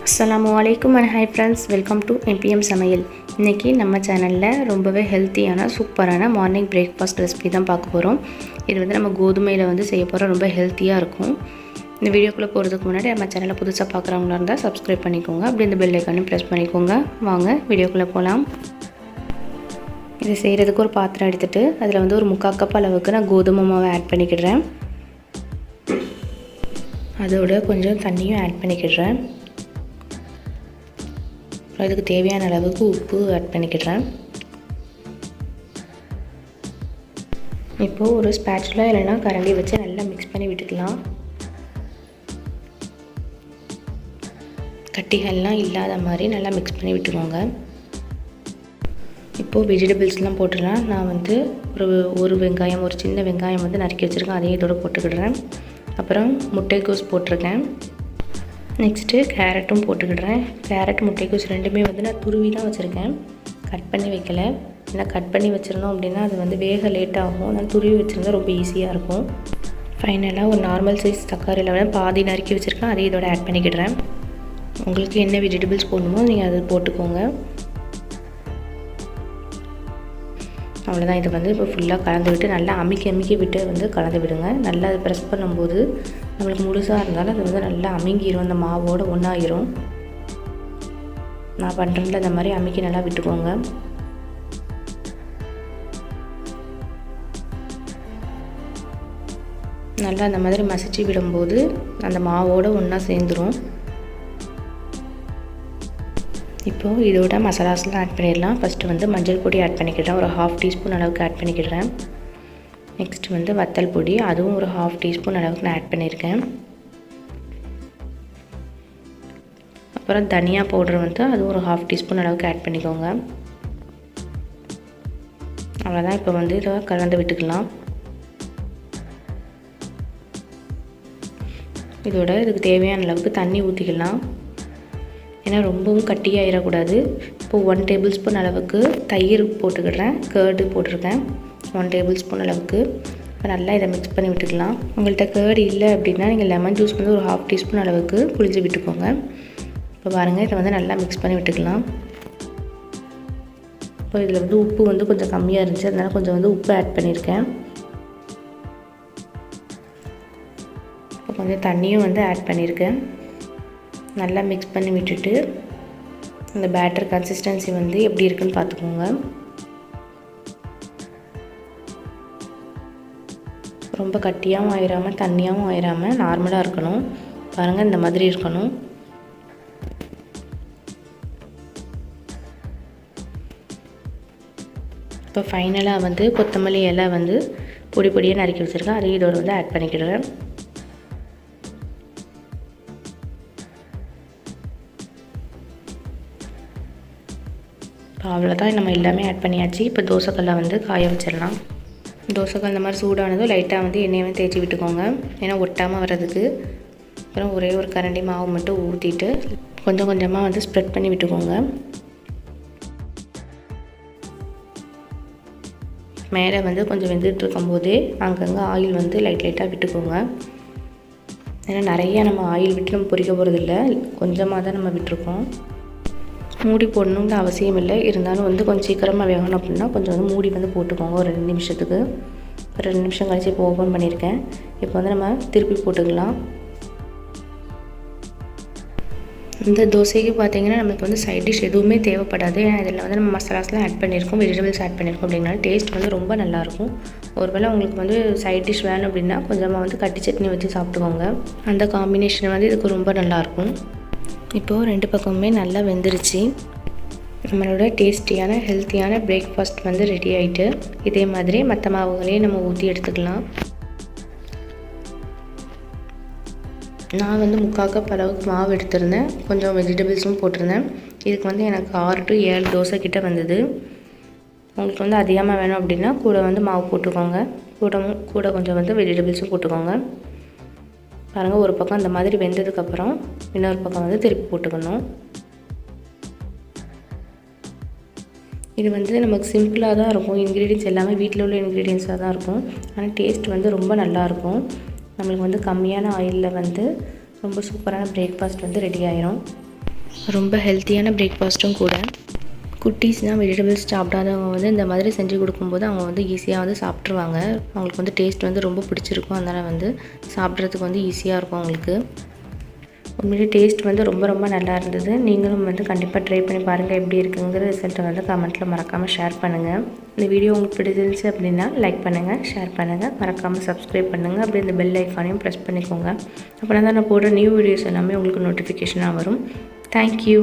Assalamu alaikum and hi friends, welcome to MPM சமையல். இன்றைக்கி நம்ம சேனலில் ரொம்பவே ஹெல்த்தியான சூப்பரான மார்னிங் பிரேக்ஃபாஸ்ட் ரெசிபி தான் பார்க்க போகிறோம். இது வந்து நம்ம கோதுமையில் செய்ய போகிறோம். ரொம்ப ஹெல்த்தியாக இருக்கும். இந்த வீடியோக்குள்ளே போகிறதுக்கு முன்னாடி நம்ம சேனலை புதுசாக பார்க்குறவங்களா இருந்தால் சப்ஸ்கிரைப் பண்ணிக்கோங்க. அப்படி இந்த பெல் ஐக்கானையும் ப்ரெஸ் பண்ணிக்கோங்க. வாங்க வீடியோக்குள்ளே போகலாம். இதை செய்கிறதுக்கு ஒரு பாத்திரம் எடுத்துகிட்டு அதில் ஒரு 3/4 கப் அளவுக்கு நான் கோதுமை மாவை ஆட் பண்ணிக்கிடுறேன். அதோட கொஞ்சம் தண்ணியும் ஆட் பண்ணிக்கிடுறேன். அதுக்கு தேவையான அளவுக்கு உப்பு ஆட் பண்ணிக்கிடுறேன். இப்போது ஒரு ஸ்பேச்சுலா இல்லைனா கரண்டி வச்சு நல்லா மிக்ஸ் பண்ணி விட்டுக்கலாம். கட்டிகள்லாம் இல்லாத மாதிரி நல்லா மிக்ஸ் பண்ணி விட்டுக்கோங்க. இப்போது வெஜிடபிள்ஸ்லாம் போட்டுடலாம். நான் ஒரு வெங்காயம், ஒரு சின்ன வெங்காயம் நறுக்கி வச்சுருக்கேன். அதையும் இதோடு போட்டுக்கிடுறேன். அப்புறம் முட்டைக்கோஸ் போட்டிருக்கேன். நெக்ஸ்ட்டு கேரட்டும் போட்டுக்கிடுறேன். கேரட் முட்டைக்கோஸ் ரெண்டுமே நான் துருவி தான் வச்சுருக்கேன், கட் பண்ணி வைக்கலை. ஏன்னா கட் பண்ணி வச்சிருந்தோம் அப்படின்னா அது வேக லேட் ஆகும். நான் துருவி வச்சுருந்தா ரொம்ப ஈஸியாக இருக்கும். ஃபைனலாக ஒரு நார்மல் சைஸ் தக்காளியில் பாதி நறுக்கி வச்சுருக்கேன். அதையும் இதோட ஆட் பண்ணிக்கிடுறேன். உங்களுக்கு என்ன வெஜிடபிள்ஸ் போடணுமோ நீங்கள் அதை போட்டுக்கோங்க. அவ்வளோதான். இதை இப்போ ஃபுல்லாக கலந்து விட்டு நல்லா அமுக்கி விட்டு கலந்து விடுங்க. நல்லா அதை ப்ரெஸ் பண்ணும்போது நம்மளுக்கு முழுசாக இருந்தாலும் அது நல்லா அமுங்கிடும், அந்த மாவோடு ஒன்றாயிரும். நான் பண்ணுறேன்ல இந்த மாதிரி அமுக்கி நல்லா விட்டுக்கோங்க. நல்லா அந்த மாதிரி மசிச்சு விடும்போது அந்த மாவோடு ஒன்றா சேர்ந்துடும். இப்போது இதோட மசாலாஸ்லாம் ஆட் பண்ணிடலாம். ஃபஸ்ட்டு மஞ்சள் பொடி ஆட் பண்ணிக்கிடுறேன். ஒரு 1/2 டீஸ்பூன் அளவுக்கு ஆட் பண்ணிக்கிடுறேன். நெக்ஸ்ட் வத்தல் பொடி, அதுவும் ஒரு 1/2 டீஸ்பூன் அளவுக்கு நான் ஆட் பண்ணியிருக்கேன். அப்புறம் தனியா பவுடர் அதுவும் ஒரு 1/2 டீஸ்பூன் அளவுக்கு ஆட் பண்ணிக்கோங்க. அவ்வளோதான். இப்போ இதை கலந்து விட்டுக்கலாம். இதோட இதுக்கு தேவையான அளவுக்கு தண்ணி ஊற்றிக்கலாம். ஏன்னா ரொம்பவும் கட்டியாயிடக்கூடாது. இப்போது 1 டேபிள் ஸ்பூன் அளவுக்கு தயிர் போட்டுக்கிடுறேன். கேர்டு போட்டிருக்கேன் 1 டேபிள் ஸ்பூன் அளவுக்கு. இப்போ நல்லா இதை மிக்ஸ் பண்ணி விட்டுக்கலாம். உங்கள்கிட்ட கேர்டு இல்லை அப்படின்னா நீங்கள் லெமன் ஜூஸ் ஒரு 1/2 டீஸ்பூன் அளவுக்கு புளிஞ்சு விட்டுக்கோங்க. இப்போ பாருங்கள், இதை நல்லா மிக்ஸ் பண்ணி விட்டுக்கலாம். இப்போ இதில் உப்பு கொஞ்சம் கம்மியாக இருந்துச்சு, அதனால் கொஞ்சம் உப்பு ஆட் பண்ணியிருக்கேன். இப்போ கொஞ்சம் தண்ணியும் ஆட் பண்ணியிருக்கேன். நல்லா மிக்ஸ் பண்ணி விட்டுட்டு இந்த பேட்டர் கன்சிஸ்டன்சி எப்படி இருக்குன்னு பார்த்துக்கோங்க. ரொம்ப கட்டியாகவும் ஆயிடாமல் தண்ணியாகவும் ஆயிடாமல் நார்மலாக இருக்கணும். பாருங்கள், இந்த மாதிரி இருக்கணும். இப்போ ஃபைனலாக கொத்தமல்லி இலை பொடி பொடியாக நறுக்கி வச்சுருக்கேன். அதையும் இதோட ஆட் பண்ணிக்கிடுவேன். அவ்வளோதான், நம்ம எல்லாமே ஆட் பண்ணியாச்சு. இப்போ தோசைக்கல்லை காய வச்சிடலாம். தோசைக்கல் இந்த மாதிரி சூடானதும் லைட்டாக எண்ணெயை தேய்ச்சி விட்டுக்கோங்க, ஏன்னா ஒட்டாமல் வர்றதுக்கு. அப்புறம் ஒரே ஒரு கரண்டி மாவு மட்டும் ஊற்றிட்டு கொஞ்சம் கொஞ்சமாக ஸ்ப்ரெட் பண்ணி விட்டுக்கோங்க. மேலே கொஞ்சம் வெந்துட்டு இருக்கும்போதே அங்கங்கே ஆயில் லைட்டாக விட்டுக்கோங்க. ஏன்னா நிறைய நம்ம ஆயில் விட்டு நம்ம பொரிக்க போகிறதில்ல, கொஞ்சமாக தான் நம்ம விட்டுருக்கோம். மூடி போடணுன்ற அவசியம் இல்லை. இருந்தாலும் கொஞ்சம் சீக்கிரமாக வேகணும் அப்படின்னா கொஞ்சம் மூடி போட்டுக்கோங்க ஒரு 2 நிமிஷத்துக்கு. ஒரு 2 நிமிஷம் கழிச்சு இப்போ ஓப்பன் பண்ணியிருக்கேன். இப்போ நம்ம திருப்பி போட்டுக்கலாம். இந்த தோசைக்கு பார்த்திங்கன்னா நமக்கு சைட் டிஷ் எதுவுமே தேவைப்படாது. ஏன்னா இதில் நம்ம மசாலாஸ்லாம் ஆட் பண்ணியிருக்கோம், வெஜிடபிள்ஸ் ஆட் பண்ணியிருக்கோம். அப்படின்னால டேஸ்ட் ரொம்ப நல்லாயிருக்கும். ஒருவேளை உங்களுக்கு சைட் டிஷ் வேணும் அப்படின்னா கொஞ்சமாக கட்டி சட்னி வச்சு சாப்பிட்டுக்கோங்க. அந்த காம்பினேஷன் இதுக்கு ரொம்ப நல்லாயிருக்கும். இப்போது 2 பக்கமுமே நல்லா வெந்துருச்சு. நம்மளோட டேஸ்டியான ஹெல்த்தியான பிரேக்ஃபாஸ்ட் ரெடி ஆகிட்டு. இதே மாதிரி மற்ற மாவுகளையும் நம்ம ஊற்றி எடுத்துக்கலாம். நான் 3/4 கப் அளவுக்கு மாவு எடுத்திருந்தேன், கொஞ்சம் வெஜிடபிள்ஸும் போட்டிருந்தேன். இதுக்கு எனக்கு 6 to 7 தோசை கிட்ட வந்தது. உங்களுக்கு அதிகமாக வேணும் அப்படின்னா கூட மாவு போட்டுக்கோங்க, கூட கொஞ்சம் வெஜிடபிள்ஸும் போட்டுக்கோங்க. பாருங்கள், ஒரு பக்கம் இந்த மாதிரி வெந்ததுக்கப்புறம் இன்னொரு பக்கம் திருப்பி போட்டுக்கணும். இது நமக்கு சிம்பிளாக தான் இருக்கும். இன்க்ரீடியன்ஸ் எல்லாமே வீட்டில் உள்ள இன்க்ரீடியன்ஸாக தான் இருக்கும். ஆனால் டேஸ்ட் ரொம்ப நல்லாயிருக்கும். நம்மளுக்கு கம்மியான ஆயிலில் ரொம்ப சூப்பரான பிரேக்ஃபாஸ்ட் ரெடி ஆயிரும். ரொம்ப ஹெல்த்தியான பிரேக்ஃபாஸ்ட்டும் கூட. குட்டீஸ்னால் வெஜிடபிள்ஸ் சாப்பிடாதவங்க வந்து இந்த மாதிரி செஞ்சு கொடுக்கும்போது அவங்க வந்து ஈஸியாக வந்து சாப்பிட்ருவாங்க. அவங்களுக்கு வந்து டேஸ்ட் வந்து ரொம்ப பிடிச்சிருக்கும். அதனால் வந்து சாப்பிட்றதுக்கு வந்து ஈஸியாக இருக்கும் அவங்களுக்கு. உண்மையிலே டேஸ்ட் வந்து ரொம்ப நல்லா இருந்தது. நீங்களும் வந்து கண்டிப்பாக ட்ரை பண்ணி பாருங்கள் எப்படி இருக்குங்கிற ரிசல்ட்டை வந்து கமெண்ட்டில் மறக்காமல் ஷேர் பண்ணுங்கள். இந்த வீடியோ உங்களுக்கு பிடிச்சிருந்துச்சு அப்படின்னா லைக் பண்ணுங்கள், ஷேர் பண்ணுங்கள், மறக்காமல் சப்ஸ்கிரைப் பண்ணுங்கள். அப்படியே இந்த பெல் ஐக்கானையும் ப்ரெஸ் பண்ணிக்கோங்க. அப்படின்னா தான் நான் போடுற நியூ வீடியோஸ் எல்லாமே உங்களுக்கு நோட்டிஃபிகேஷனாக வரும். தேங்க்யூ.